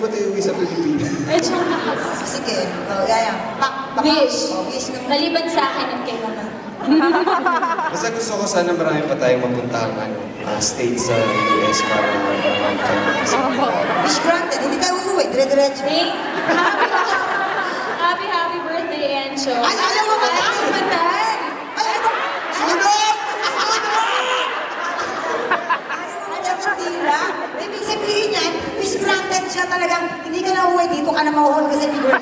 ba tayo uwi sa Pilipinas? Medyo nakas. Sige, Yaya. Wish. Wish naman. Maliban sa akin at kay mama. Basta gusto ko sana marami pa tayong mapuntahang states sa US para marami tayong Wish granted. Hindi tayo uuwi. Dire-diretso. Hey, happy birthday, Encho. Ay, alam mo ba tayo? Alam mo ba tayo? Ay, ano ba? Sunod! Tira. Ibig sabihin yan, wish granted siya talagang hindi ka na uuwi dito ka na mauhol kasi ni girl.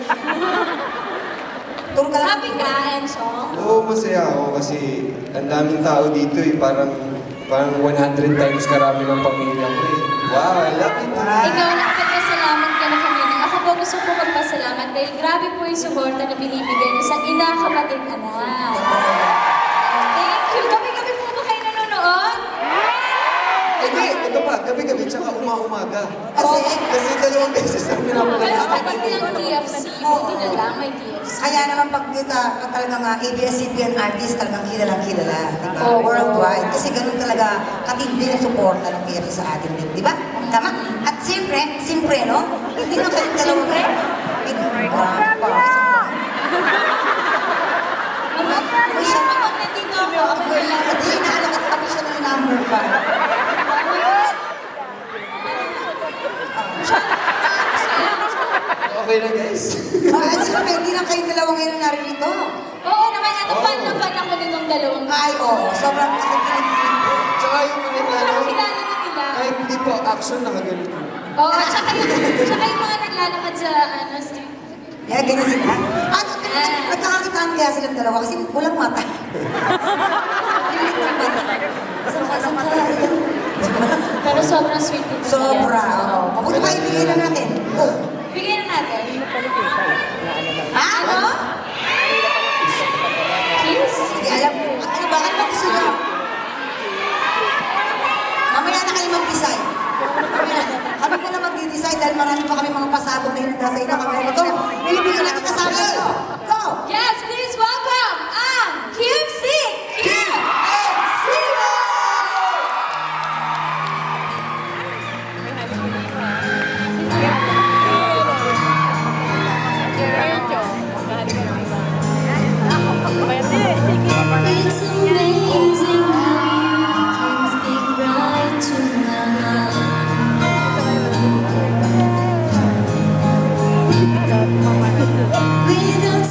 Turo ka lang. Happy ka, Encho? Oo, masaya ako kasi ang daming tao dito eh. Parang 100 times karami ng pamilya ko eh. Wow, I love it. Ikaw, nagpapasalamat ka na kami. Ako po gusto ko magpasalamat dahil grabe po yung suporta na binibigay niyo sa ina, kapatid, anak. Thank you. Gabi-gabi po ba kayo nanonood? Hindi, ito pa, gabi-gabi, tsaka umaga. Kasi Dalawang beses na Pero pinapalala. kapag nilang TFC, buti na lang may TFC. kaya naman pag kita talagang ABS-CBN artist, talagang kilalang kilala. Diba? Oo. Worldwide. Kasi ganun talaga katindi ang suporta ng KFC sa atin din. Diba? Tama? At siyempre, no? Hindi na kayong dalawa. Mama, siya kapag nandito ako, ako lang. Hindi, inaalakot kami siya ng number 5. Okay na guys. At siyempre, hindi lang kayong dalawa ngayon na naririto. Oo naman, na fan ako nitong dalawang. Ay, oo. Sobrang nakikinig po. Tsaka yung Parang kilala na nila. kahit hindi po action, nakagalit. Oo, tsaka yung mga naglalakad sa street. Yeah, ganyan sila. At nagkakakitaan kaya silang dalawa kasi walang mata. Pero sobrang sweet nito. Sobra, oo. Mabuti pa ibigay na natin. Oh. Bigyan na natin. Ha? Ano? Kiss? Hindi alam. Ano ba? Ano ba gusto niyo? Mamaya na kayo mag-decide. Kami ko na mag-decide dahil marami pa kami mga pasabog na hinanda sa inyo. Kami na ito. Ibibigyan natin kasama nyo. Go! Yes, please welcome ang QFC! It's amazing how you can speak right to my mind. Without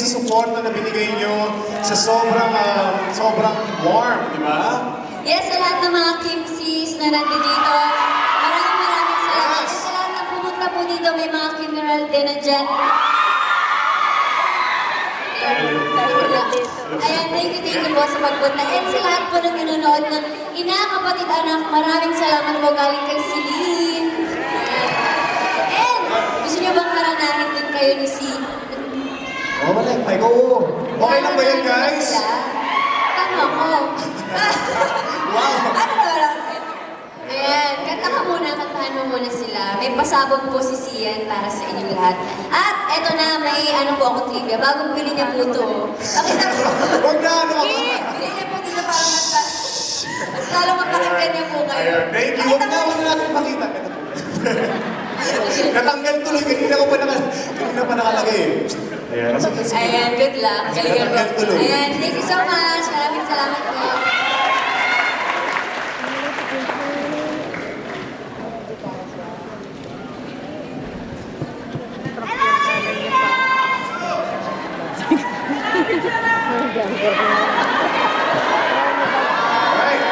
sa suporta na binigay nyo sa sobrang warm, di ba? Yes, sa lahat ng mga Kimsies na nandito, maraming salamat. Yes. Sa lahat na pumunta po dito, may mga Kimeral din nandyan. Ayan, thank you po sa pagpunta. And sa lahat po ng nanonood ng ina, kapatid, anak, maraming salamat po galing kay Celine. And gusto niyo bang haranahin din kayo ni si... Oh, wala. Ay, oo. Okay lang ba yan, guys? Tama ko. Wow. Ano ba lang? Ayan, kantahan mo muna sila. May pasabog po si Sian para sa inyong lahat. At eto na, may ano po ako trivia. Bagong pili niya po ito. Pakita po. Huwag na, ano ka ba? Pili niya po dito para mas lalong mapakinggan niya po kayo. Ayun, thank you. Huwag na natin makita. Ito po. Natanggal tuloy. Kanina pa nakalagay eh. Ayan. Ayan, good luck. Galingan po. Natanggal tuloy. Ayan, thank you so much. Maraming salamat po. Alright.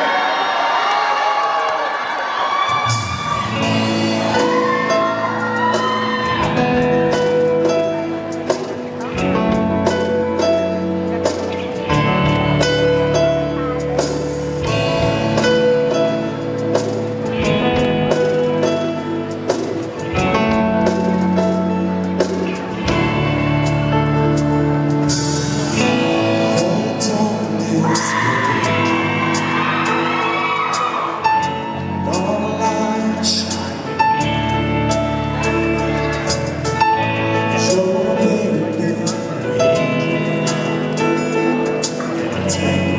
Take